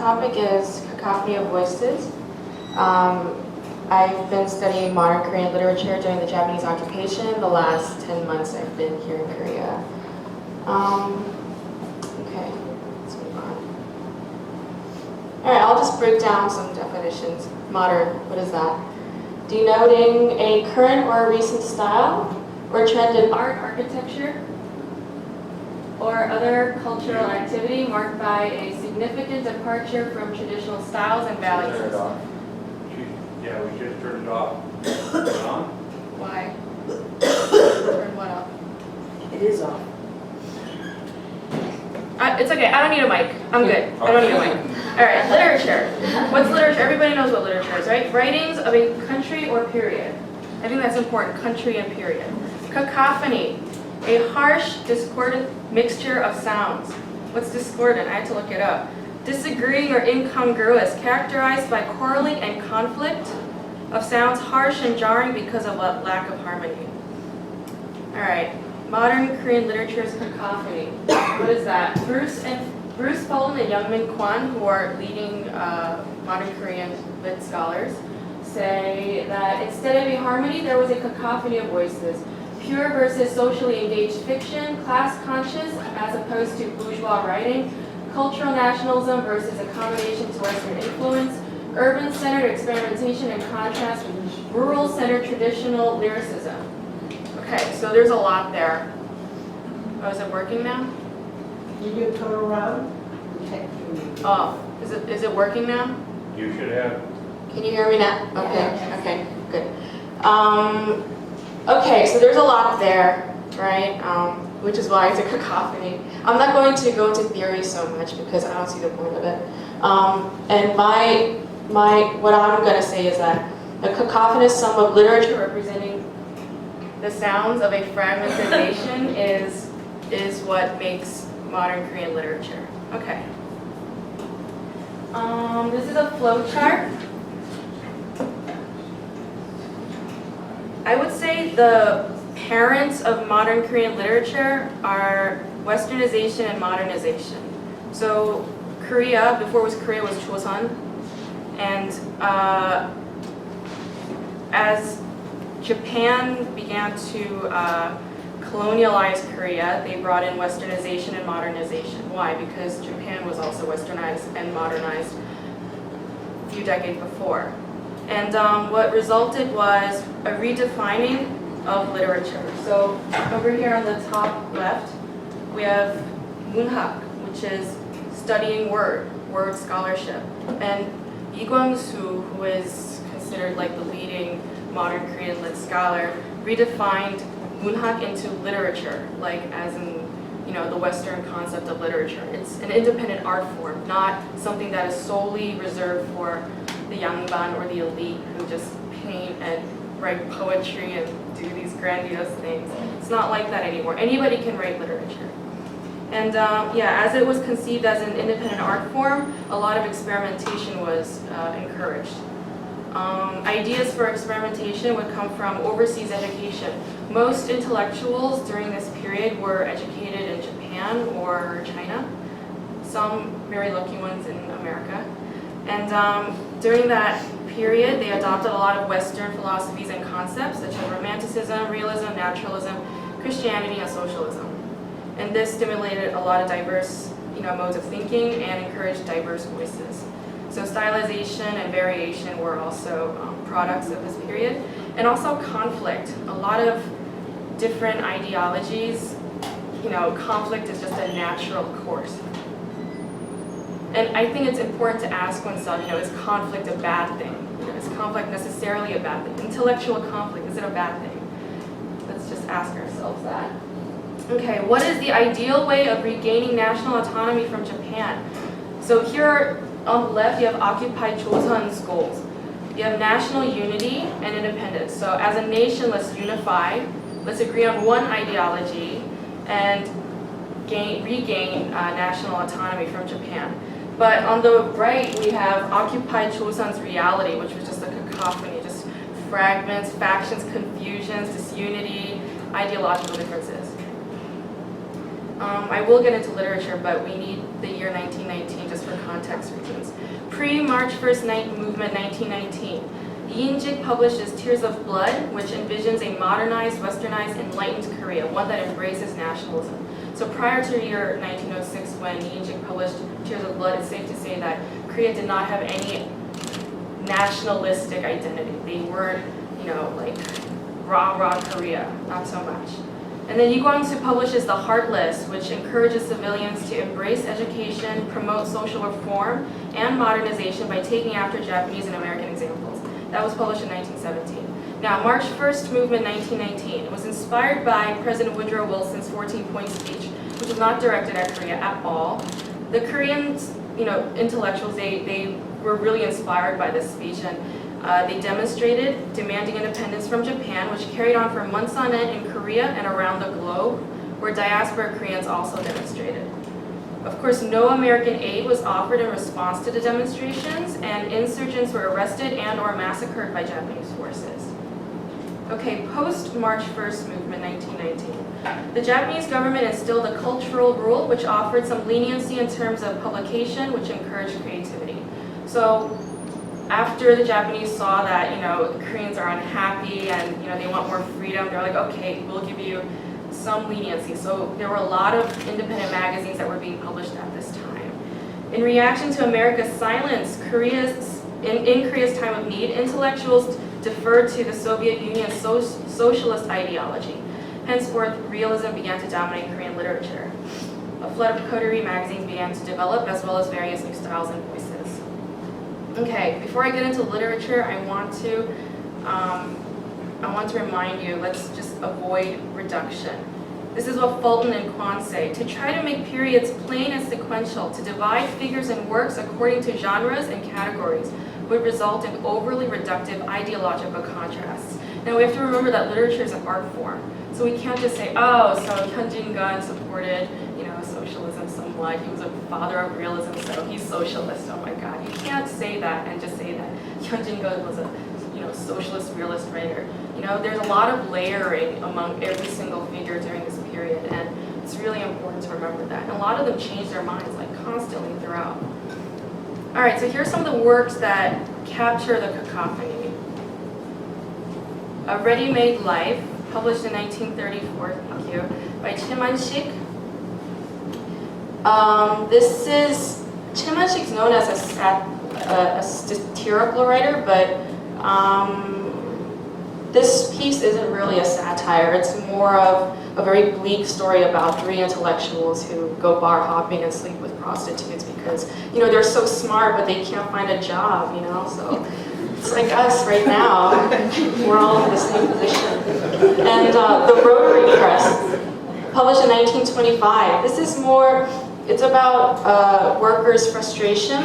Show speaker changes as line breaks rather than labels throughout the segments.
topic is Cacophony of Voices. I've been studying modern Korean literature during the Japanese occupation. The last 10 months I've been here in Korea. Okay, let's move on. All right, I'll just break down some definitions. Modern, what is that? Denoting a current or a recent style or trend in art, architecture, or other cultural activity marked by a significant departure from traditional styles and values.
Turn it off. Yeah, we just turned it off. Turn it on?
Why? Turn what off?
It is off.
It's okay, I don't need a mic. I'm good. I don't need a mic. All right, literature. What's literature? Everybody knows what literature is, right? Writings of a country or period. I think that's important, country and period. Cacophony, a harsh, discordant mixture of sounds. What's discordant? I had to look it up. Disagreeing or incongruous, characterized by quarreling and conflict of sounds, harsh and jarring because of a lack of harmony. All right, modern Korean literature's cacophony. What is that? Bruce Fulton and Youngmin Kwon, who are leading modern Korean lit scholars, say that instead of a harmony, there was a cacophony of voices. Pure versus socially engaged fiction, class-conscious as opposed to bourgeois writing, cultural nationalism versus accommodation to Western influence, urban-centered experimentation in contrast with rural-centered traditional lyricism. Okay, so there's a lot there. Oh, is it working now?
You can come around.
Oh, is it working now?
You should have.
Can you hear me now? Okay, okay, good. Okay, so there's a lot there, right? Which is why it's a cacophony. I'm not going to go into theory so much because I don't see the point of it. And what I'm going to say is that the cacophonous sum of literature representing the sounds of a fragmented nation is what makes modern Korean literature. Okay. This is a flow chart. I would say the parents of modern Korean literature are Westernization and modernization. So Korea, before it was Korea, was Joseon. And as Japan began to colonialize Korea, they brought in Westernization and modernization. Why? Because Japan was also westernized and modernized a few decades before. And what resulted was a redefining of literature. So over here on the top left, we have 문학, which is studying word scholarship. And Lee Kwon-soo, who is considered like the leading modern Korean lit scholar, redefined 문학 into literature, like as in, you know, the Western concept of literature. It's an independent art form, not something that is solely reserved for the Youngmin or the elite who just paint and write poetry and do these grandiose things. It's not like that anymore. Anybody can write literature. And yeah, as it was conceived as an independent art form, a lot of experimentation was encouraged. Ideas for experimentation would come from overseas education. Most intellectuals during this period were educated in Japan or China, some very lucky ones in America. And during that period, they adopted a lot of Western philosophies and concepts such as Romanticism, realism, naturalism, Christianity, and socialism. And this stimulated a lot of diverse, modes of thinking and encouraged diverse voices. So stylization and variation were also products of this period. And also conflict. A lot of different ideologies, conflict is just a natural course. And I think it's important to ask oneself, is conflict a bad thing? Is conflict necessarily a bad thing? Intellectual conflict, is it a bad thing? Let's just ask ourselves that. Okay, what is the ideal way of regaining national autonomy from Japan? So here on the left, you have occupied Joseon's goals. You have national unity and independence. So as a nation, let's unify. Let's agree on one ideology and regain national autonomy from Japan. But on the right, we have occupied Joseon's reality, which was just a cacophony, just fragments, factions, confusions, disunity, ideological differences. I will get into literature, but we need the year 1919 just for for context reasons. Pre-March 1st movement 1919, Yinjik publishes Tears of Blood, which envisions a modernized, westernized, enlightened Korea, one that embraces nationalism. So prior to the year 1906, when Yinjik published Tears of Blood, it's safe to say that Korea did not have any nationalistic identity. They weren't, like rah Korea, not so much. And then Lee Kwon-soo publishes The Heartless, which encourages civilians to embrace education, promote social reform, and modernization by taking after Japanese and American examples. That was published in 1917. Now, March 1st movement 1919. It was inspired by President Woodrow Wilson's 14-point speech, which was not directed at Korea at all. The Koreans, intellectuals, they were really inspired by this speech, and they demonstrated demanding independence from Japan, which carried on for months on end in Korea and around the globe, where diaspora Koreans also demonstrated. Of course, no American aid was offered in response to the demonstrations, and insurgents were arrested and or massacred by Japanese forces. Okay, post-March 1st movement, 1919. The Japanese government instilled a cultural rule which offered some leniency in terms of publication, which encouraged creativity. So after the Japanese saw that, Koreans are unhappy and, they want more freedom, they're like, okay, we'll give you some leniency. So there were a lot of independent magazines that were being published at this time. In reaction to America's silence, in Korea's time of need, intellectuals deferred to the Soviet Union's socialist ideology. Henceforth, realism began to dominate Korean literature. A flood of coterie magazines began to develop, as well as various new styles and voices. Okay, before I get into literature, I want to remind you, let's just avoid reduction. This is what Fulton and Kwon say. To try to make periods plain and sequential, to divide figures and works according to genres and categories, would result in overly reductive ideological contrasts. Now we have to remember that literature is an art form. So we can't just say, oh, so Hyun Jin-gun supported, socialism somewhat. He was a father of realism, so he's socialist. Oh my God, you can't say that and just say that Hyun Jin-gun was a, socialist realist writer. There's a lot of layering among every single figure during this period, and it's really important to remember that. And a lot of them change their minds like constantly throughout. All right, so here's some of the works that capture the cacophony. A Ready-Made Life, published in 1934, thank you, by Chim Han-sik. Chim Han-sik is known as a satirical writer, but this piece isn't really a satire. It's more of a very bleak story about three intellectuals who go bar hopping and sleep with prostitutes because, they're so smart, but they can't find a job, so it's like us right now. We're all in the same position. And the Rotary Press, published in 1925. This is more, it's about workers' frustration.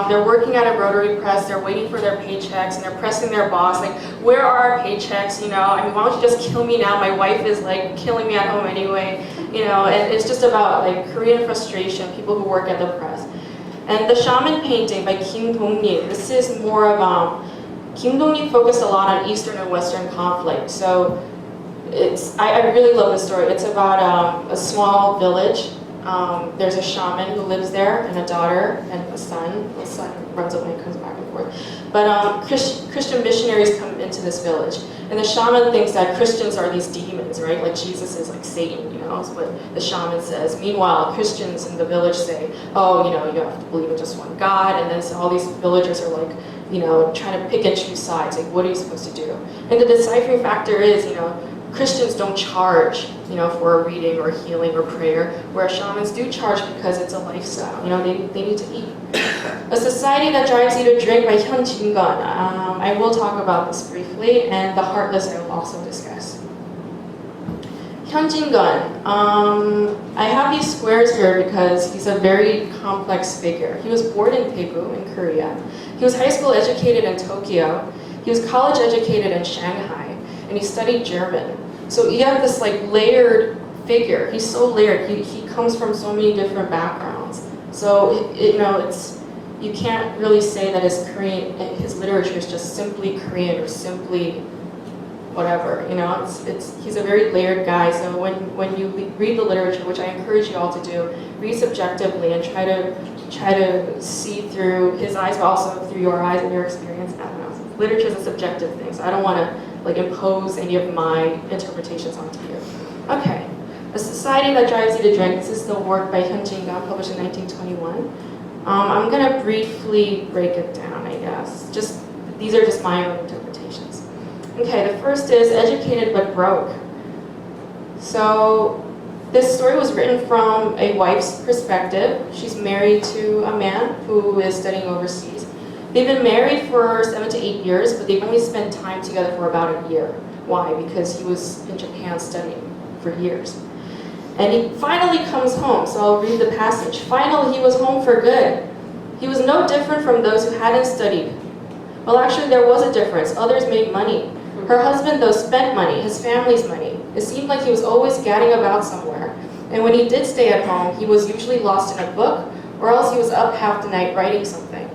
They're working at a Rotary Press, they're waiting for their paychecks, and they're pressing their boss, like, where are our paychecks, why don't you just kill me now? My wife is, like, killing me at home anyway, and it's just about, like, Korean frustration, people who work at the press. And The Shaman Painting by Kim Dong-ni. This is more of, Kim Dong-ni focused a lot on Eastern and Western conflict, so I really love this story. It's about a small village. There's a shaman who lives there, and a daughter, and a son. The son runs away and comes back and forth. But Christian missionaries come into this village, and the shaman thinks that Christians are these demons, right? Like Jesus is like Satan, is what the shaman says. Meanwhile, Christians in the village say, oh, you have to believe in just one God, and then so all these villagers are like, trying to pick and choose sides. Like, what are you supposed to do? And the deciphering factor is, Christians don't charge, for a reading or healing or prayer, where shamans do charge because it's a lifestyle. They need to eat. A Society That Drives You to Drink by Hyun Jin-gun. I will talk about this briefly, and The Heartless I will also discuss. Hyun Jin-gun. I have these squares here because he's a very complex figure. He was born in Daegu in Korea. He was high school educated in Tokyo. He was college educated in Shanghai. And he studied German. So you have this like layered figure. He's so layered. He comes from so many different backgrounds. So you can't really say that his literature is just simply Korean or simply whatever, you know, he's a very layered guy. So when you read the literature, which I encourage you all to do, read subjectively and try to see through his eyes, but also through your eyes and your experience. I don't know. Literature is a subjective thing, so I don't want to like impose any of my interpretations onto you. Okay, A Society That Drives You to Drink. This is the work by Jung, published in 1921. I'm going to briefly break it down, I guess. These are just my own interpretations. Okay, the first is Educated but Broke. So this story was written from a wife's perspective. She's married to a man who is studying overseas. They've been married for 7 to 8 years, but they've only spent time together for about a year. Why? Because he was in Japan studying for years. And he finally comes home, so I'll read the passage. Finally, he was home for good. He was no different from those who hadn't studied. Well, actually, there was a difference. Others made money. Her husband, though, spent money, his family's money. It seemed like he was always gadding about somewhere. And when he did stay at home, he was usually lost in a book, or else he was up half the night writing something.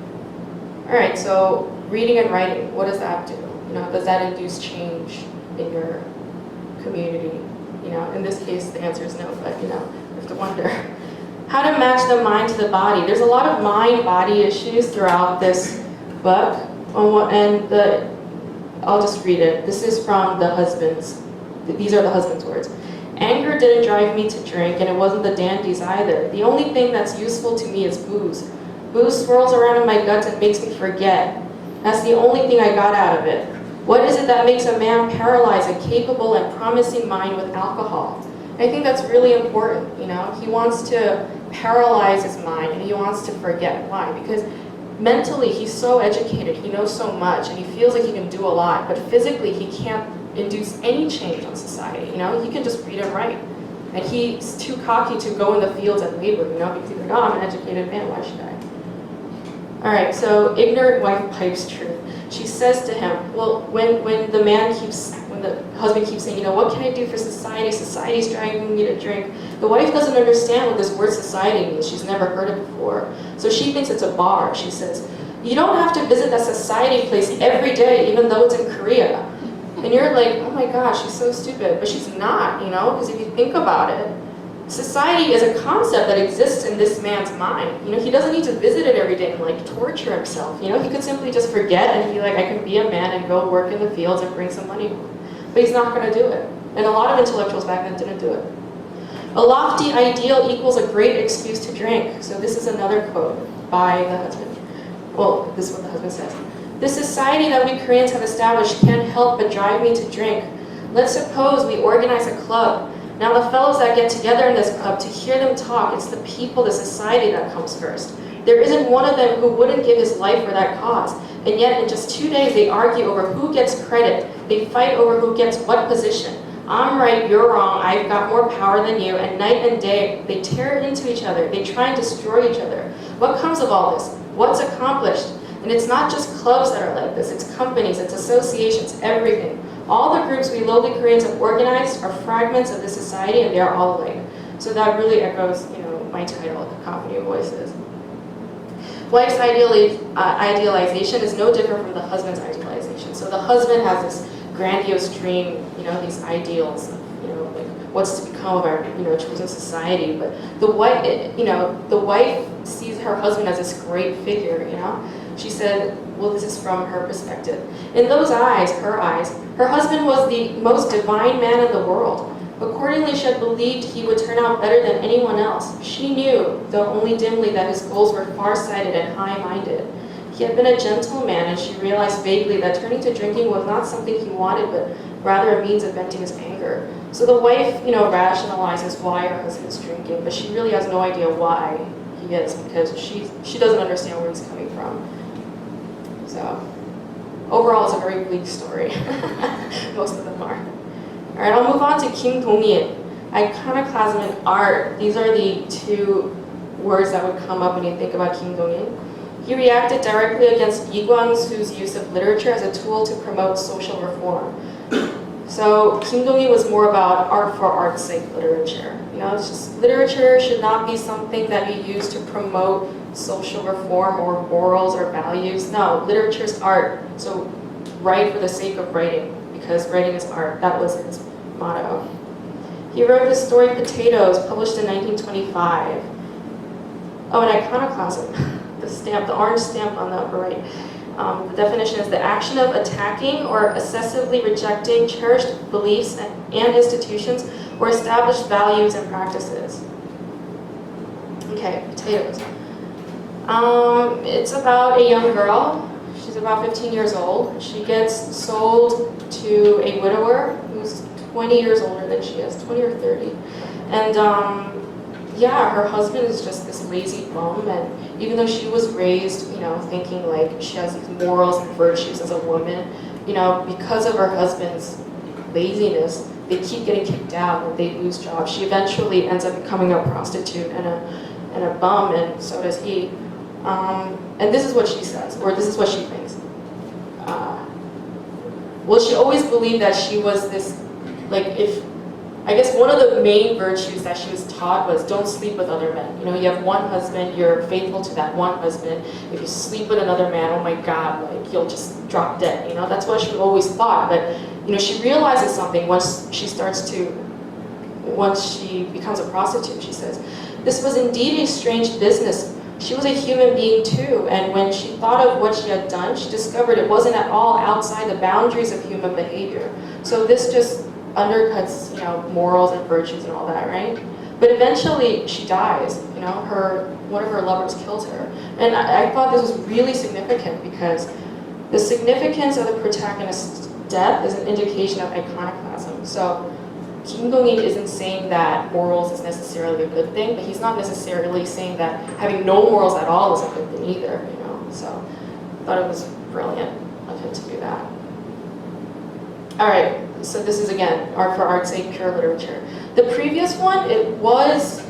All right, so reading and writing, what does that do? You know, does that induce change in your community? You know, in this case, the answer is no, but you know, you have to wonder. How to match the mind to the body. There's a lot of mind-body issues throughout this book, and I'll just read it. This is from the husband's. These are the husband's words. Anger didn't drive me to drink, and it wasn't the dandies either. The only thing that's useful to me is booze. Booze swirls around in my guts and makes me forget. That's the only thing I got out of it. What is it that makes a man paralyze a capable and promising mind with alcohol? I think that's really important, you know. He wants to paralyze his mind, and he wants to forget. Why? Because mentally, he's so educated, he knows so much, and he feels like he can do a lot, but physically, he can't induce any change on society, you know? He can just read and write. And he's too cocky to go in the fields and labor, you know, because he's like, oh, I'm an educated man, why should I? All right, so ignorant wife pipes truth. She says to him, well, when the husband keeps saying, you know, what can I do for society? Society's driving me to drink. The wife doesn't understand what this word society means. She's never heard it before. So she thinks it's a bar. She says, you don't have to visit that society place every day, even though it's in Korea. And you're like, oh my gosh, she's so stupid. But she's not, you know, because if you think about it, society is a concept that exists in this man's mind. You know, he doesn't need to visit it every day and like torture himself. You know, he could simply just forget and be like, I can be a man and go work in the fields and bring some money home. But he's not going to do it. And a lot of intellectuals back then didn't do it. A lofty ideal equals a great excuse to drink. So this is another quote by the husband. Well, this is what the husband says. The society that we Koreans have established can't help but drive me to drink. Let's suppose we organize a club. Now the fellows that get together in this club, to hear them talk, it's the people, the society that comes first. There isn't one of them who wouldn't give his life for that cause. And yet in just 2 days they argue over who gets credit. They fight over who gets what position. I'm right, you're wrong, I've got more power than you, and night and day they tear into each other. They try and destroy each other. What comes of all this? What's accomplished? And it's not just clubs that are like this, it's companies, it's associations, everything. All the groups we lowly Koreans have organized are fragments of the society, and they are all alike. So that really echoes, you know, my title, Cacophony of Voices. Wife's idealization is no different from the husband's idealization. So the husband has this grandiose dream, you know, these ideals, you know, like what's to become of our, you know, chosen society. But the wife, the wife sees her husband as this great figure, you know. She said, well, this is from her perspective. In those eyes, her husband was the most divine man in the world. Accordingly, she had believed he would turn out better than anyone else. She knew, though only dimly, that his goals were far-sighted and high-minded. He had been a gentleman, and she realized vaguely that turning to drinking was not something he wanted, but rather a means of venting his anger. So the wife, you know, rationalizes why her husband's drinking, but she really has no idea why he is, because she doesn't understand where he's coming from. So overall, it's a very bleak story. Most of them are. All right, I'll move on to Kim Dong-il. Iconoclasm and art. These are the two words that would come up when you think about Kim Dong-il. He reacted directly against Lee Kwang-soo's use of literature as a tool to promote social reform. So Kim Dong-il was more about art for art's sake literature. You know, it's just literature should not be something that you use to promote social reform or morals or values. No, literature is art. So write for the sake of writing, because writing is art. That was his motto. He wrote his story Potatoes, published in 1925. Oh, and iconoclasm, the stamp, the orange stamp on the upper right. The definition is the action of attacking or excessively rejecting cherished beliefs and institutions or established values and practices. Okay, Potatoes. It's about a young girl. She's about 15 years old. She gets sold to a widower who's 20 years older than she is, 20 or 30. And yeah, her husband is just this lazy bum, and even though she was raised, you know, thinking like she has these morals and virtues as a woman, you know, because of her husband's laziness, they keep getting kicked out and they lose jobs. She eventually ends up becoming a prostitute and a bum, and so does he. And this is what she says, or this is what she thinks. Well, she always believed that she was this, like, I guess one of the main virtues that she was taught was don't sleep with other men. You know, you have one husband, you're faithful to that one husband. If you sleep with another man, oh my God, like, you'll just drop dead. You know, that's what she always thought. But, you know, she realizes something once she becomes a prostitute, she says. This was indeed a strange business. She was a human being too, and when she thought of what she had done, she discovered it wasn't at all outside the boundaries of human behavior. So this just undercuts, you know, morals and virtues and all that, right? But eventually she dies, you know, one of her lovers kills her. And I thought this was really significant because the significance of the protagonist's death is an indication of iconoclasm. So Kim Dong-il isn't saying that morals is necessarily a good thing, but he's not necessarily saying that having no morals at all is a good thing either, you know. So I thought it was brilliant of him to do that. All right, so this is again art for art's sake, pure literature. The previous one, it was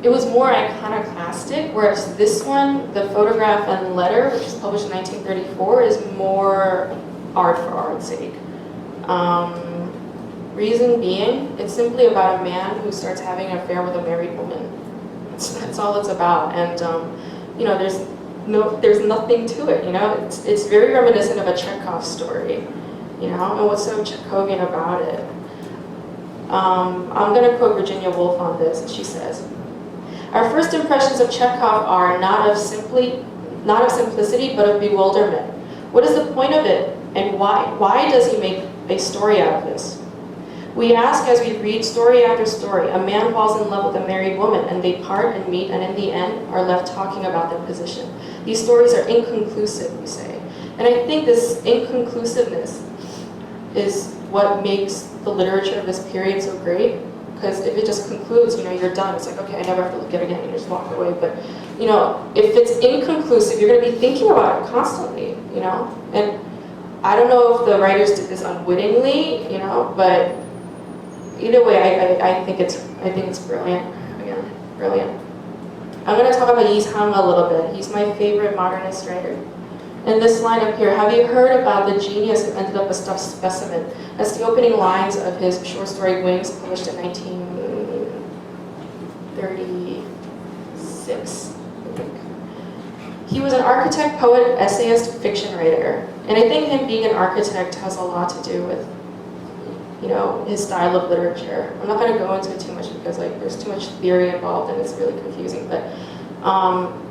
more iconoclastic, whereas this one, the photograph and letter, which was published in 1934, is more art for art's sake. Reason being, it's simply about a man who starts having an affair with a married woman. That's all it's about, and you know, there's nothing to it. You know, it's very reminiscent of a Chekhov story. You know, and what's so Chekhovian about it? I'm going to quote Virginia Woolf on this, and she says, "Our first impressions of Chekhov are not of simplicity, but of bewilderment. What is the point of it, and why? Why does he make a story out of this? We ask as we read story after story. A man falls in love with a married woman, and they part and meet, and in the end are left talking about their position. These stories are inconclusive," we say. And I think this inconclusiveness is what makes the literature of this period so great. Because if it just concludes, you know, you're done. It's like, okay, I never have to look at it again, and you just walk away. But, you know, if it's inconclusive, you're going to be thinking about it constantly, you know. And I don't know if the writers did this unwittingly, you know, but either way, I think it's brilliant. Again, brilliant. I'm going to talk about Yi Sang a little bit. He's my favorite modernist writer. And this line up here, have you heard about the genius who ended up a stuffed specimen? That's the opening lines of his short story Wings, published in 1936, I think. He was an architect, poet, essayist, fiction writer. And I think him being an architect has a lot to do with, you know, his style of literature. I'm not going to go into it too much because, like, there's too much theory involved and it's really confusing. But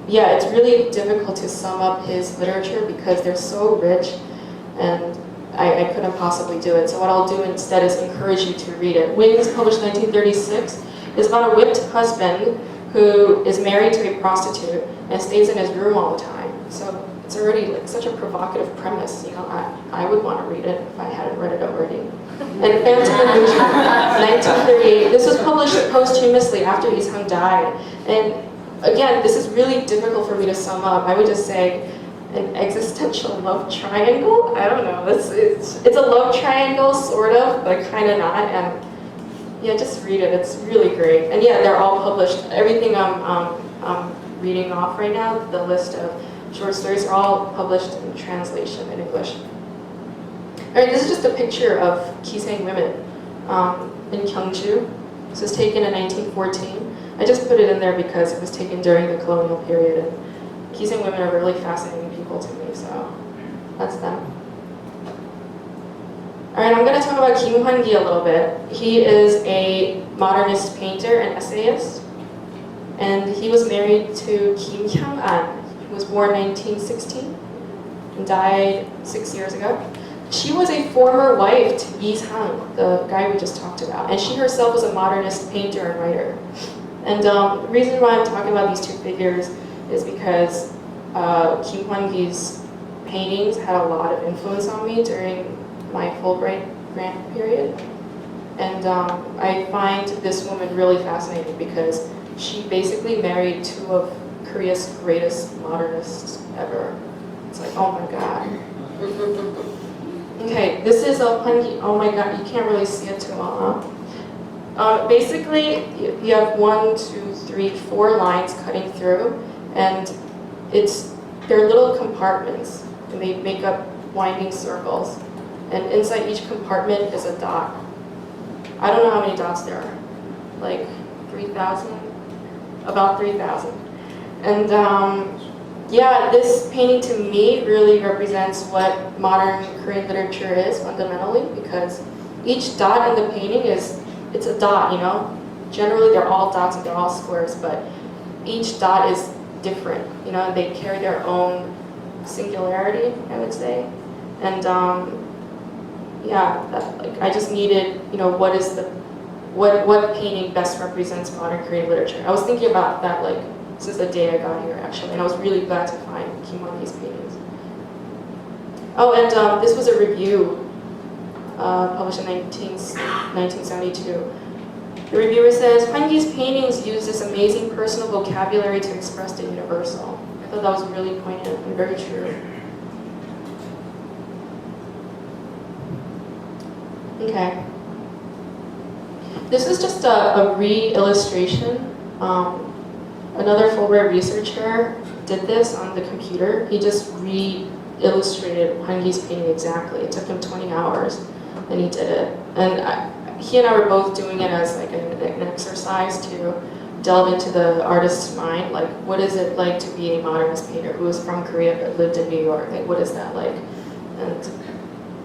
yeah, it's really difficult to sum up his literature because they're so rich, and I couldn't possibly do it. So what I'll do instead is encourage you to read it. Wings, published 1936, is about a whipped husband who is married to a prostitute and stays in his room all the time. So it's already like such a provocative premise. You know, I would want to read it if I hadn't read it already. And Phantom Illusion, 1938. This was published posthumously after Yi Sang died. And again, this is really difficult for me to sum up. I would just say an existential love triangle. I don't know. It's a love triangle, sort of, but kind of not. And yeah, just read it. It's really great. And yeah, they're all published. Everything I'm reading off right now, the list of short stories, are all published in translation in English. All right, this is just a picture of Kisang women in Gyeongju. This was taken in 1914. I just put it in there because it was taken during the colonial period, and Kisang women are really fascinating people to me, so that's them. Alright, I'm going to talk about Kim Hwan-gi a little bit. He is a modernist painter and essayist. And he was married to Kim Hyung-an, who was born 1916 and died 6 years ago. She was a former wife to Yi Sang, the guy we just talked about. And she herself was a modernist painter and writer. And the reason why I'm talking about these two figures is because Kim Hwan-gi's paintings had a lot of influence on me during my Fulbright grant period. And I find this woman really fascinating because she basically married two of Korea's greatest modernists ever. It's like, oh my god. Okay, this is a Hwan-gi. Oh my god, you can't really see it too well, huh? Basically, you have 1, 2, 3, 4 lines cutting through, and they're little compartments, and they make up winding circles. And inside each compartment is a dot. I don't know how many dots there are, like 3,000? About 3,000. And yeah, this painting to me really represents what modern Korean literature is fundamentally, because each dot in the painting it's a dot, you know? Generally they're all dots and they're all squares, but each dot is different, you know? They carry their own singularity, I would say. And yeah, like I just needed, you know, what painting best represents modern Korean literature. I was thinking about that like since the day I got here actually, and I was really glad to find Kim Hwan-gi's paintings. Oh, and this was a review published in 1972. The reviewer says, Hwan-gi's paintings use this amazing personal vocabulary to express the universal. I thought that was really poignant and very true. Okay. This is just a re-illustration. Another Fulbright researcher did this on the computer. He just re-illustrated Hwan-gi's painting exactly. It took him 20 hours, and he did it. And he and I were both doing it as like an exercise to delve into the artist's mind. Like, what is it like to be a modernist painter who is from Korea but lived in New York? Like, what is that like? And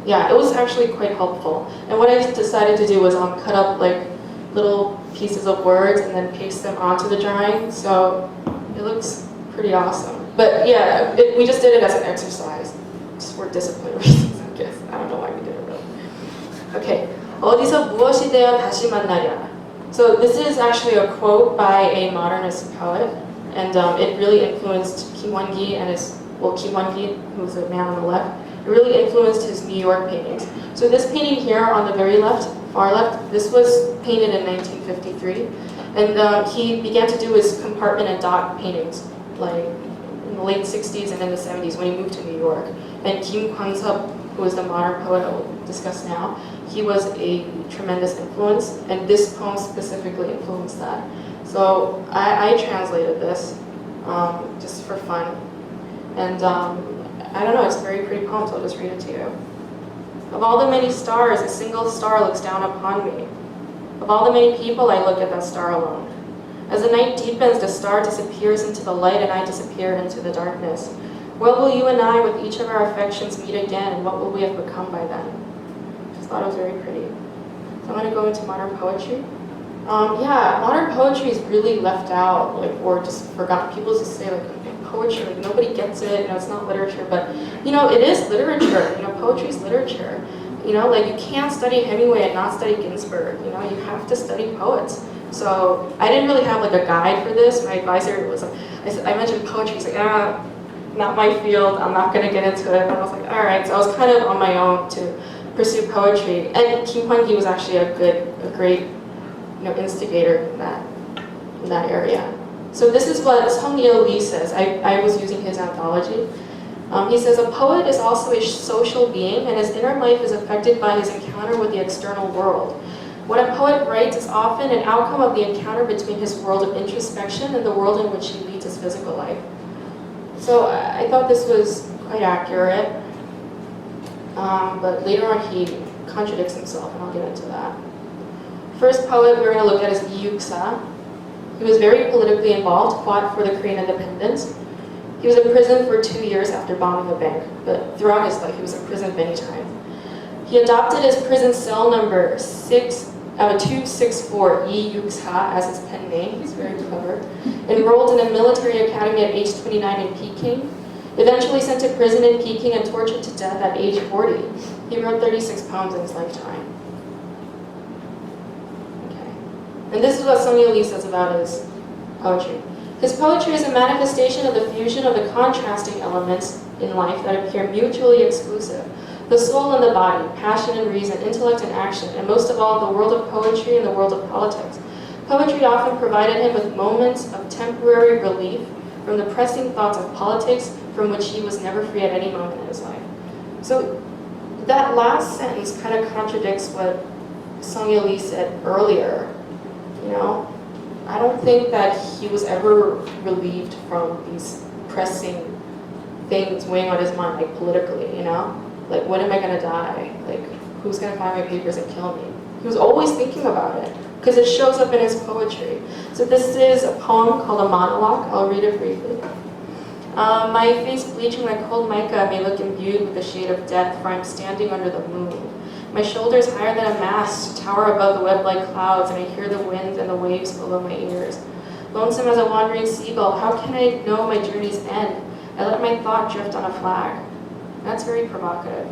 yeah, it was actually quite helpful. And what I decided to do was cut up like little pieces of words and then paste them onto the drawing. So it looks pretty awesome. But yeah, we just did it as an exercise, just for discipline reasons, I guess. I don't know why we did it really. Okay, 어디서 무엇이 되어 다시 만나랴. So this is actually a quote by a modernist poet, and it really influenced Kim Hwan-gi and Kim Hwan-gi, who's the man on the left. It really influenced his New York paintings. So this painting here on the very left, far left, this was painted in 1953. And he began to do his compartment and dot paintings, like in the late 60s and in the 70s when he moved to New York. And Kim Kwon-sub, who is the modern poet I will discuss now, he was a tremendous influence, and this poem specifically influenced that. So I translated this just for fun. And I don't know, it's a very pretty poem, so I'll just read it to you. Of all the many stars, a single star looks down upon me. Of all the many people, I look at that star alone. As the night deepens, the star disappears into the light and I disappear into the darkness. Where will you and I, with each of our affections, meet again, and what will we have become by then? I just thought it was very pretty. So I'm going to go into modern poetry. Yeah, modern poetry is really left out, like, or just forgotten. People just say, like, poetry, like, nobody gets it, you know, it's not literature, but, you know, it is literature, you know, poetry is literature. You know, like, you can't study Hemingway and not study Ginsberg, you know, you have to study poets. So, I didn't really have, like, a guide for this. My advisor was, I mentioned poetry, he's like, not my field, I'm not gonna get into it, and I was like, all right, so I was kind of on my own to pursue poetry, and Kim Hwan-gi was actually a great, you know, instigator in that area. So this is what Sung Il-lee says. I was using his anthology. He says, a poet is also a social being, and his inner life is affected by his encounter with the external world. What a poet writes is often an outcome of the encounter between his world of introspection and the world in which he leads his physical life. So I thought this was quite accurate, but later on he contradicts himself, and I'll get into that. First poet we're going to look at is Lee Yuk-sa. He was very politically involved, fought for the Korean independence. He was in prison for 2 years after bombing a bank, but throughout his life he was in prison many times. He adopted his prison cell number 264 E-Yuksa as his pen name. He's very clever. Enrolled in a military academy at age 29 in Peking. Eventually sent to prison in Peking and tortured to death at age 40. He wrote 36 poems in his lifetime. Okay. And this is what Sung-Yil Lee says about his poetry. His poetry is a manifestation of the fusion of the contrasting elements in life that appear mutually exclusive. The soul and the body, passion and reason, intellect and action, and most of all, the world of poetry and the world of politics. Poetry often provided him with moments of temporary relief from the pressing thoughts of politics from which he was never free at any moment in his life. So that last sentence kind of contradicts what Sung-Yil Lee said earlier. You know, I don't think that he was ever relieved from these pressing things weighing on his mind, like politically, you know? Like, when am I gonna die? Like, who's gonna find my papers and kill me? He was always thinking about it, because it shows up in his poetry. So this is a poem called a monologue. I'll read it briefly. My face bleaching like cold mica may look imbued with the shade of death, for I'm standing under the moon. My shoulders higher than a mast tower above the web-like clouds, and I hear the winds and the waves below my ears. Lonesome as a wandering seagull, how can I know my journey's end? I let my thought drift on a flag. That's very provocative.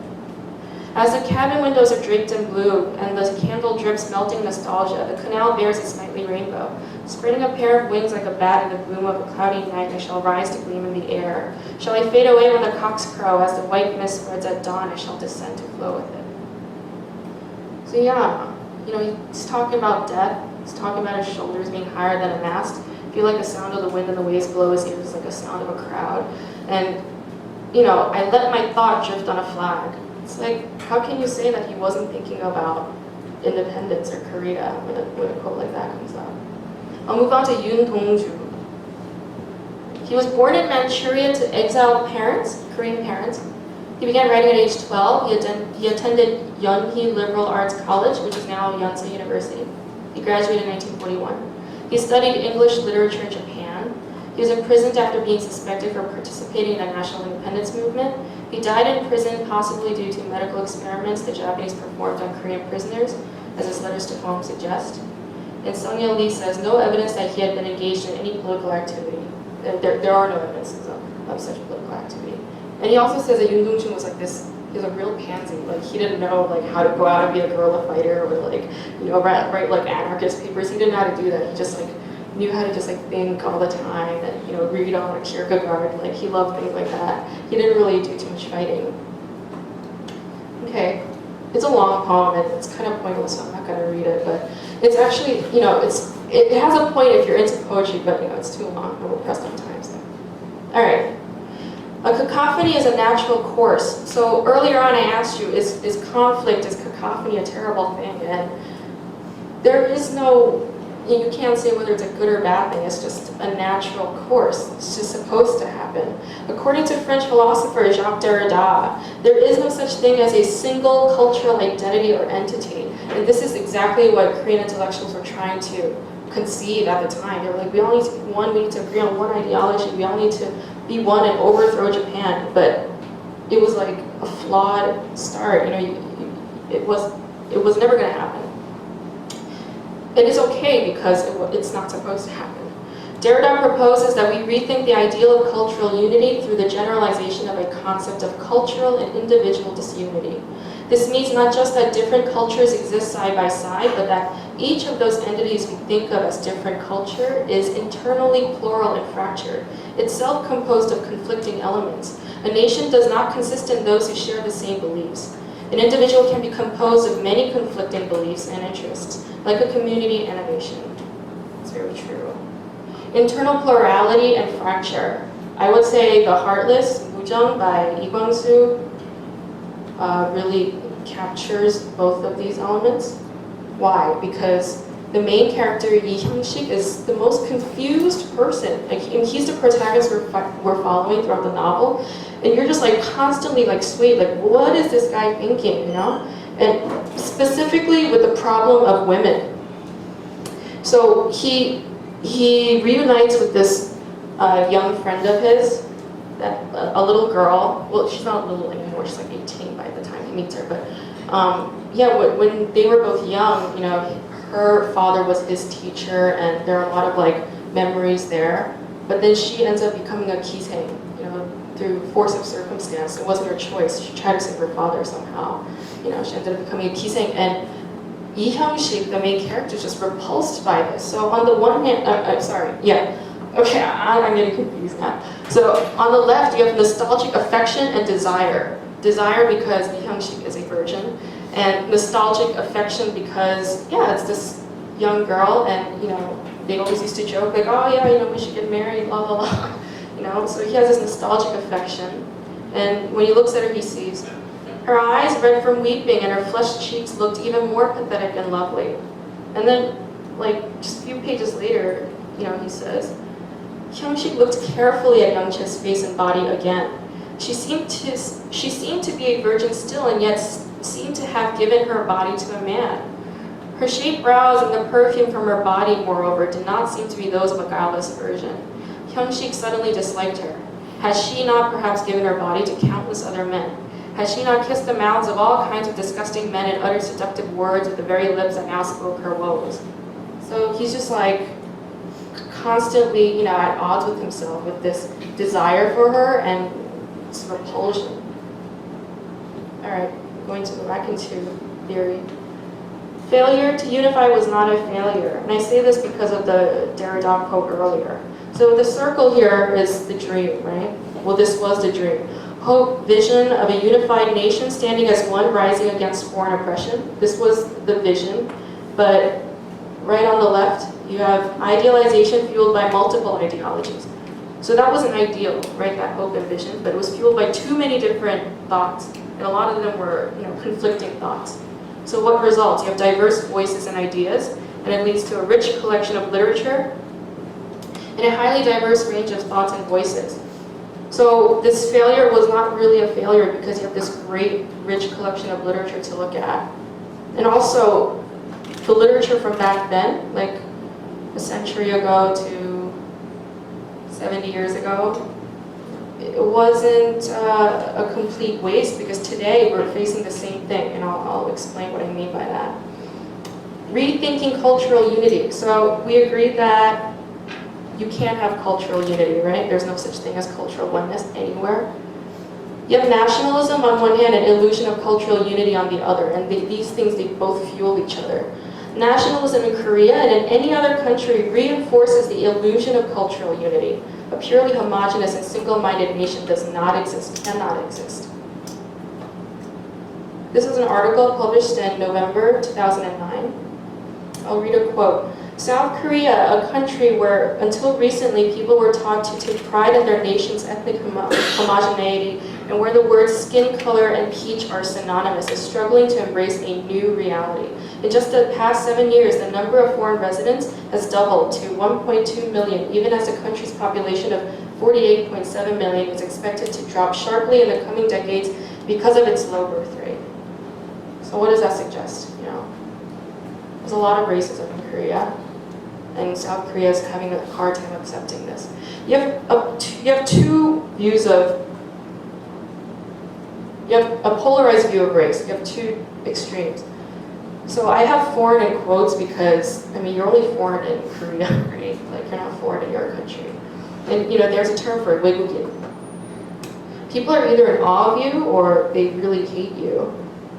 As the cabin windows are draped in blue and the candle drips melting nostalgia, the canal bears its nightly rainbow. Spreading a pair of wings like a bat in the gloom of a cloudy night, I shall rise to gleam in the air. Shall I fade away when the cocks crow? As the white mist spreads at dawn, I shall descend to flow with it. So yeah, you know, he's talking about death. He's talking about his shoulders being higher than a mast. I feel like the sound of the wind and the waves below his ears is like a sound of a crowd. And you know, I let my thought drift on a flag. It's like, how can you say that he wasn't thinking about independence or Korea when a quote like that comes out? I'll move on to Yoon Dong-ju. He was born in Manchuria to exiled parents, Korean parents. He began writing at age 12. He attended Yunhee Liberal Arts College, which is now Yonsei University. He graduated in 1941. He studied English literature in Japan. He was imprisoned after being suspected for participating in the national independence movement. He died in prison, possibly due to medical experiments the Japanese performed on Korean prisoners, as his letters to home suggest. And Sung-Yil Lee says no evidence that he had been engaged in any political activity. There are no evidences of such political activity. And he also says that Yoon Dong-ju was like this, he was a real pansy. Like, he didn't know like how to go out and be a guerrilla fighter or like, you know, write like anarchist papers. He didn't know how to do that. He just like knew how to just like think all the time and, you know, read on Kierkegaard. Like, he loved things like that. He didn't really do too much fighting. Okay, it's a long poem and it's kind of pointless, so I'm not going to read it, but it's actually, you know, it has a point if you're into poetry, but you know, it's too long and we're pressed on time. So. All right. A cacophony is a natural course. So earlier on I asked you, is conflict, is cacophony a terrible thing? And there is no, you can't say whether it's a good or bad thing. It's just a natural course. It's just supposed to happen. According to French philosopher Jacques Derrida, there is no such thing as a single cultural identity or entity. And this is exactly what Korean intellectuals were trying to conceive at the time. They were like, we all need to be one, we need to agree on one ideology, we all need to be one and overthrow Japan. But it was like a flawed start. You know, it was never going to happen. It is okay because it's not supposed to happen. Derrida proposes that we rethink the ideal of cultural unity through the generalization of a concept of cultural and individual disunity. This means not just that different cultures exist side by side, but that each of those entities we think of as different culture is internally plural and fractured, itself composed of conflicting elements. A nation does not consist in those who share the same beliefs. An individual can be composed of many conflicting beliefs and interests, like a community and a nation. It's very true. Internal plurality and fracture. I would say The Heartless, Mujung by Lee Kwang-soo, really captures both of these elements. Why? Because the main character, Yi Hyung-sik, is the most confused person. Like, he's the protagonist we're following throughout the novel, and you're just like constantly like swayed, like what is this guy thinking, you know? And specifically with the problem of women. So he reunites with this young friend of his, a little girl. Well, she's not little anymore, she's like 18 by the time he meets her, but yeah, when they were both young, you know, her father was his teacher, and there are a lot of like memories there. But then she ends up becoming a kiseng, you know, through force of circumstance. It wasn't her choice. She tried to save her father somehow. You know, she ended up becoming a kiseng, and Lee Hyung-sik, the main character, is just repulsed by this. So on the one hand, okay, I'm getting confused now. So on the left, you have nostalgic affection and desire. Desire because Lee Hyung-sik is a virgin, and nostalgic affection because, yeah, it's this young girl, and, you know, they always used to joke, like, oh yeah, you know, we should get married, la la la. You know, so he has this nostalgic affection, and when he looks at her, he sees her eyes red from weeping, and her flushed cheeks looked even more pathetic and lovely. And then, like, just a few pages later, you know, he says, Hyung-sik looked carefully at Young-che's face and body again. She seemed to be a virgin still, and yet seemed to have given her body to a man. Her shaped brows and the perfume from her body, moreover, did not seem to be those of a guileless virgin. Hyung-sik suddenly disliked her. Had she not perhaps given her body to countless other men? Had she not kissed the mouths of all kinds of disgusting men and uttered seductive words with the very lips that now spoke her woes? So he's just like constantly, you know, at odds with himself, with this desire for her and this repulsion. All right, going to go back into theory. Failure to unify was not a failure, and I say this because of the Derrida quote earlier. So the circle here is the dream, right? Well, this was the dream. Hope, vision of a unified nation standing as one rising against foreign oppression. This was the vision, but right on the left, you have idealization fueled by multiple ideologies. So that was an ideal, right, that hope and vision, but it was fueled by too many different thoughts, and a lot of them were, you know, conflicting thoughts. So what results? You have diverse voices and ideas, and it leads to a rich collection of literature and a highly diverse range of thoughts and voices. So this failure was not really a failure because you have this great, rich collection of literature to look at. And also, the literature from back then, like a century ago to 70 years ago, it wasn't a complete waste because today we're facing the same thing, and I'll explain what I mean by that. Rethinking cultural unity. So we agreed that you can't have cultural unity, right? There's no such thing as cultural oneness anywhere. You have nationalism on one hand and illusion of cultural unity on the other, and these things, they both fuel each other. Nationalism in Korea and in any other country reinforces the illusion of cultural unity. A purely homogeneous and single-minded nation does not exist, cannot exist. This is an article published in November 2009. I'll read a quote. South Korea, a country where until recently people were taught to take pride in their nation's ethnic homogeneity and where the words skin color and peach are synonymous, is struggling to embrace a new reality. In just the past 7 years, the number of foreign residents has doubled to 1.2 million, even as the country's population of 48.7 million is expected to drop sharply in the coming decades because of its low birth rate. So what does that suggest? You know, there's a lot of racism in Korea, and South Korea is having a hard time accepting this. You have two views of. You have a polarized view of race. You have two extremes. So I have foreign in quotes because, I mean, you're only foreign in Korea, right? Like, you're not foreign in your country. And, you know, there's a term for it, 외국인. People are either in awe of you or they really hate you.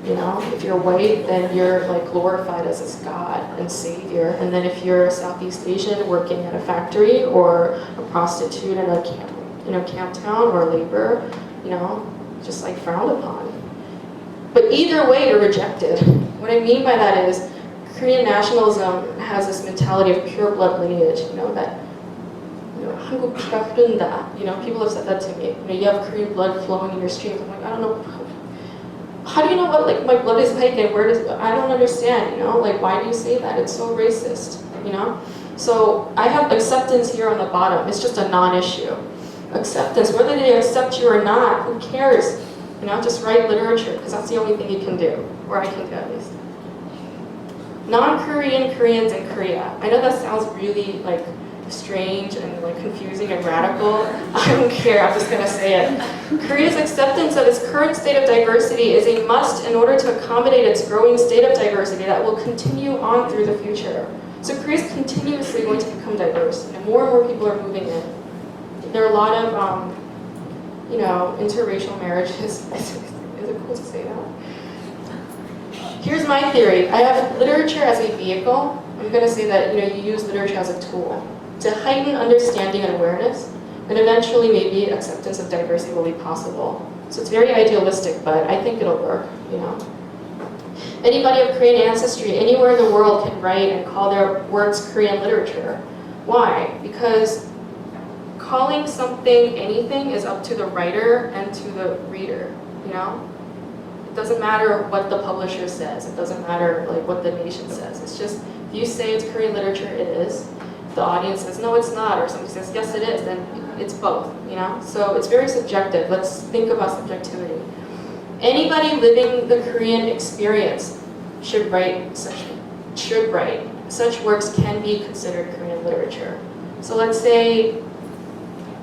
You know, if you're white, then you're like glorified as this god and savior. And then if you're a Southeast Asian working at a factory or a prostitute in a camp town or labor, you know, just like frowned upon. But either way, you're rejected. What I mean by that is, Korean nationalism has this mentality of pure blood lineage. You know that, you know, 한국 피가 흐른다. You know, people have said that to me. You know, you have Korean blood flowing in your streams. I'm like, I don't know. How do you know what like my blood is like and where does I don't understand. You know, like why do you say that? It's so racist. You know. So I have acceptance here on the bottom. It's just a non-issue. Acceptance, whether they accept you or not, who cares? You know, just write literature, because that's the only thing you can do, or I can do at least. Non-Korean Koreans in Korea. I know that sounds really like strange and like confusing and radical, I don't care, I'm just gonna say it. Korea's acceptance of its current state of diversity is a must in order to accommodate its growing state of diversity that will continue on through the future. So Korea's continuously going to become diverse, and more people are moving in. There are a lot of, interracial marriages. Is it cool to say that? Here's my theory. I have literature as a vehicle. I'm going to say that you use literature as a tool to heighten understanding and awareness, and eventually maybe acceptance of diversity will be possible. So it's very idealistic, but I think it'll work. Anybody of Korean ancestry anywhere in the world can write and call their works Korean literature. Why? Because calling something anything is up to the writer and to the reader. It doesn't matter what the publisher says. It doesn't matter like what the nation says. It's just if you say it's Korean literature, it is. The audience says no, it's not, or somebody says yes, it is. Then it's both. So it's very subjective. Let's think about subjectivity. Anybody living the Korean experience should write. Such works can be considered Korean literature. So let's say,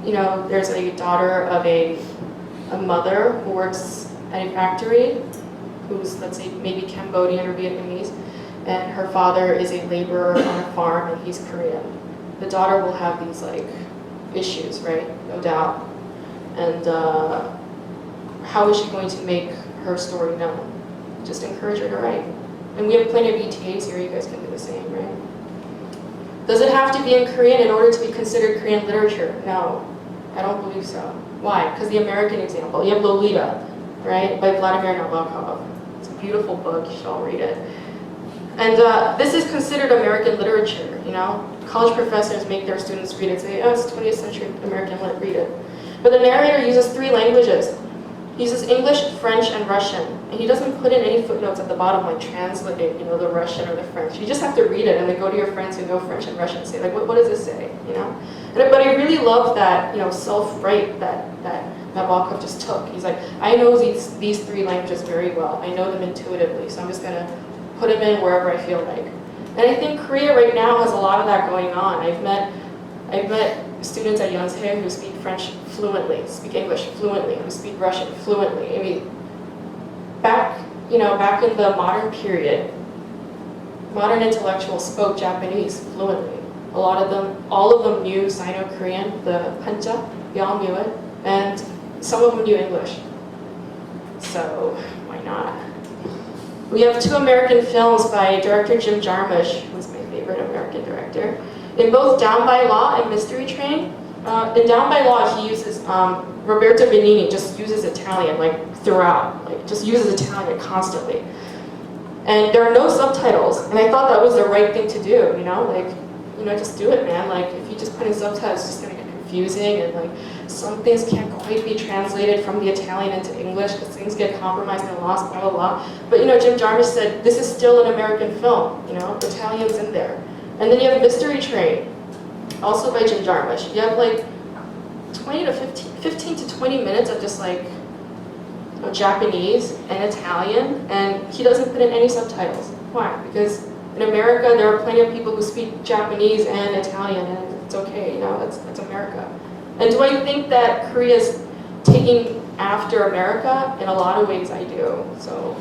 there's a daughter of a mother who works at a factory, who's, let's say, maybe Cambodian or Vietnamese, and her father is a laborer on a farm and he's Korean. The daughter will have these issues, right? No doubt. And how is she going to make her story known? Just encourage her to write. And we have plenty of ETAs here, you guys can do the same, right? Does it have to be in Korean in order to be considered Korean literature? No, I don't believe so. Why? Because the American example, you have Lolita, right, by Vladimir Nabokov. It's a beautiful book, you should all read it. And this is considered American literature, College professors make their students read it, say, oh, it's 20th century American, read it. But the narrator uses 3 languages. He uses English, French, and Russian. And he doesn't put in any footnotes at the bottom, like translate, the Russian or the French. You just have to read it and then go to your friends who know French and Russian and say, what does this say, But I really love that, self-write that Nabokov just took. He's like, I know these 3 languages very well. I know them intuitively, so I'm just going to put them in wherever I feel like. And I think Korea right now has a lot of that going on. I've met students at Yonsei who speak French fluently, speak English fluently, who speak Russian fluently. I mean, back in the modern period, modern intellectuals spoke Japanese fluently. All of them knew Sino-Korean, the Hanja, they all knew it, and some of them knew English. So why not? We have 2 American films by director Jim Jarmusch, who's my favorite American director. In both Down by Law and Mystery Train, in Down by Law he uses, Roberto Benigni just uses Italian throughout, just uses Italian constantly. And there are no subtitles, and I thought that was the right thing to do, just do it, man. If you just put in subtitles, it's just gonna get confusing, and some things can't quite be translated from the Italian into English because things get compromised and lost, blah, blah, blah. But Jim Jarmusch said, this is still an American film, Italian's in there. And then you have Mystery Train, also by Jim Jarmusch. You have 15 to 20 minutes of just Japanese and Italian, and he doesn't put in any subtitles. Why? Because in America, there are plenty of people who speak Japanese and Italian, and it's okay, it's America. And do I think that Korea's taking after America? In a lot of ways, I do. So,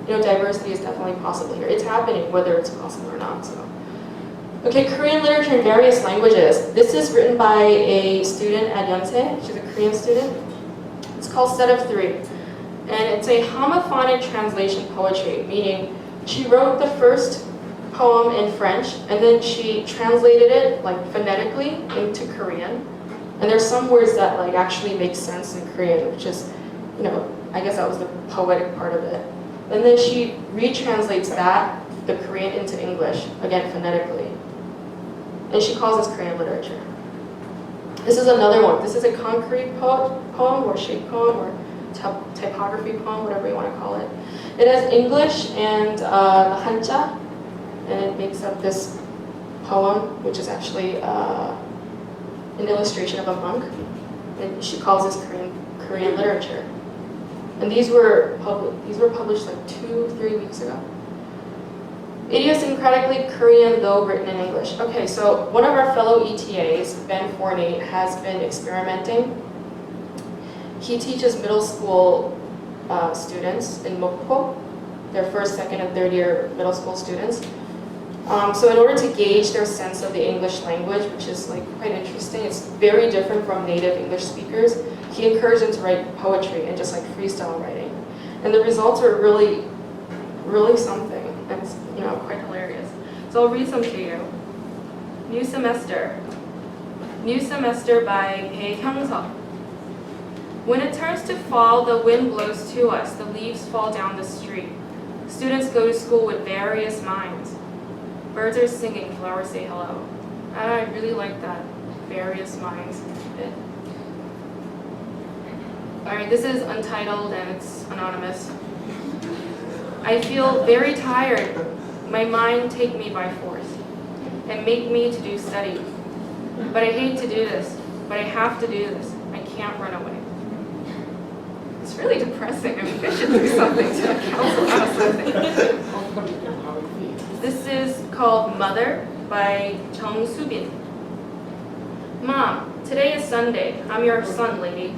diversity is definitely possible here. It's happening, whether it's possible or not. So, okay, Korean literature in various languages. This is written by a student at Yonsei. She's a Korean student. It's called Set of 3. And it's a homophonic translation poetry, meaning she wrote the first poem in French, and then she translated it phonetically into Korean. And there's some words that actually make sense in Korean, which is, I guess that was the poetic part of it. And then she retranslates the Korean into English, again phonetically. And she calls this Korean literature. This is another one. This is a concrete poem or shape poem or typography poem, whatever you want to call it. It has English and the Hanja, and it makes up this poem, which is actually an illustration of a monk. And she calls this Korean literature. And these were published 2-3 weeks ago. Idiosyncratically Korean, though written in English. Okay, so one of our fellow ETAs, Ben Forney, has been experimenting. He teaches middle school students in Mokpo, their first, second, and third year middle school students. So in order to gauge their sense of the English language, which is like quite interesting, it's very different from native English speakers, he encouraged them to write poetry and just like freestyle writing. And the results are really, really something. It's, you know, quite hilarious. So I'll read some to you. New Semester. New Semester by Bae Hyung-seok. When it turns to fall, the wind blows to us. The leaves fall down the street. Students go to school with various minds. Birds are singing, flowers say hello. I really like that. Various minds. Alright, this is untitled and it's anonymous. I feel very tired. My mind take me by force and make me to do study. But I hate to do this. But I have to do this. I can't run away. It's really depressing. I mean, I should do something to counsel out something. This is called Mother by Jung Subin. Mom, today is Sunday. I'm your son, lady.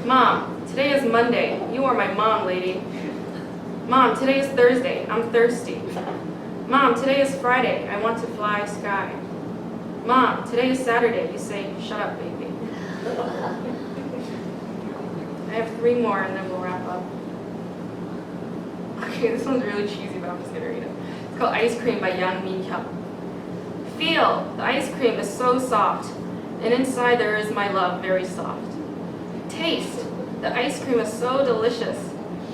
Mom, today is Monday. You are my mom, lady. Mom, today is Thursday. I'm thirsty. Mom, today is Friday. I want to fly sky. Mom, today is Saturday. You say, shut up, baby. I have 3 more and then we'll wrap up. Okay, this one's really cheesy, but I'm just gonna read it. It's called Ice Cream by Youngmin. Feel, the ice cream is so soft, and inside there is my love, very soft. Taste, the ice cream is so delicious.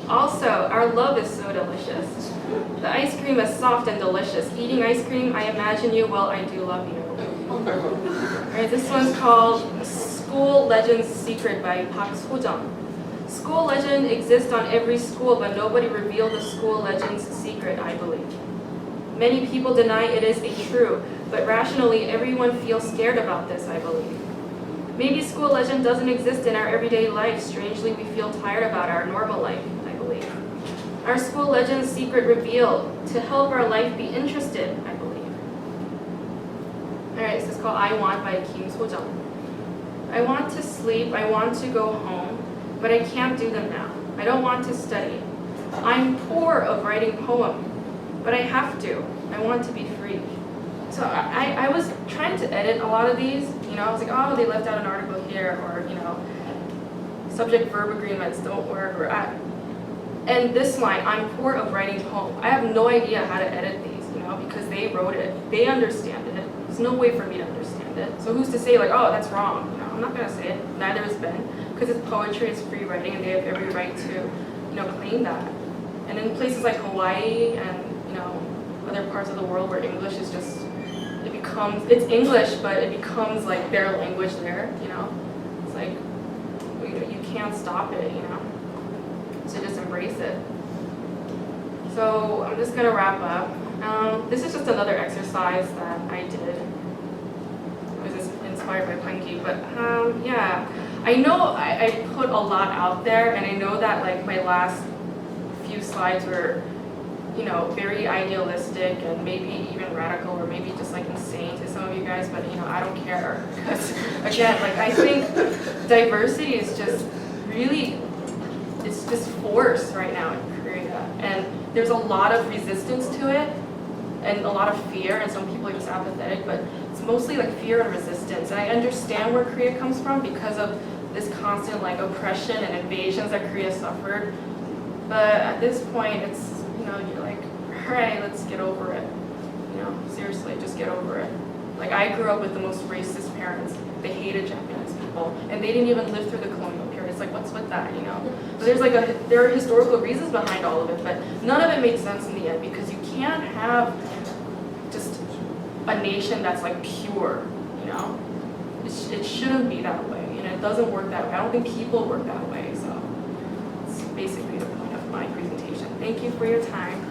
Also, our love is so delicious. The ice cream is soft and delicious. Eating ice cream, I imagine you, well, I do love you. Alright, this one's called School Legend's Secret by Park Sojung. School legend exists on every school, but nobody revealed the school legend's secret, I believe. Many people deny it is a true, but rationally everyone feels scared about this, I believe. Maybe school legend doesn't exist in our everyday life. Strangely, we feel tired about our normal life, I believe. Our school legend's secret revealed to help our life be interested, I believe. Alright, this is called I Want by Kim Sojung. I want to sleep, I want to go home, but I can't do them now. I don't want to study. I'm poor of writing poem, but I have to. I want to be free. So I was trying to edit a lot of these, you know, I was like, oh, they left out an article here, or, you know, subject-verb agreements don't work, or and this line, I'm poor of writing poem. I have no idea how to edit these, you know, because they wrote it. They understand it. There's no way for me to understand it. So who's to say, like, oh, that's wrong? You know, I'm not going to say it. Neither is Ben, because it's poetry, it's free writing, and they have every right to, you know, claim that. And in places like Hawaii and, you know, other parts of the world where English is just, it's English, but it becomes like their language there, you know? It's like, you can't stop it, you know? So just embrace it. So I'm just gonna wrap up. This is just another exercise that I did. It was just inspired by Punky, but yeah. I know I put a lot out there, and I know that like my last few slides were, you know, very idealistic and maybe even radical or maybe just like insane to some of you guys, but you know, I don't care, because again, like I think diversity is just really, it's just forced right now in Korea, and there's a lot of resistance to it and a lot of fear, and some people are just apathetic, but it's mostly like fear and resistance. And I understand where Korea comes from because of this constant like oppression and invasions that Korea suffered, but at this point it's, you know, you're like, all right, let's get over it. You know, seriously, just get over it. Like, I grew up with the most racist parents. They hated Japanese people, and they didn't even live through the colonial period. It's like, what's with that, you know? But there's like there are historical reasons behind all of it, but none of it makes sense in the end, because you can't have just a nation that's like pure, you know? It shouldn't be that way, and it doesn't work that way. I don't think people work that way, so it's basically the point of my presentation. Thank you for your time.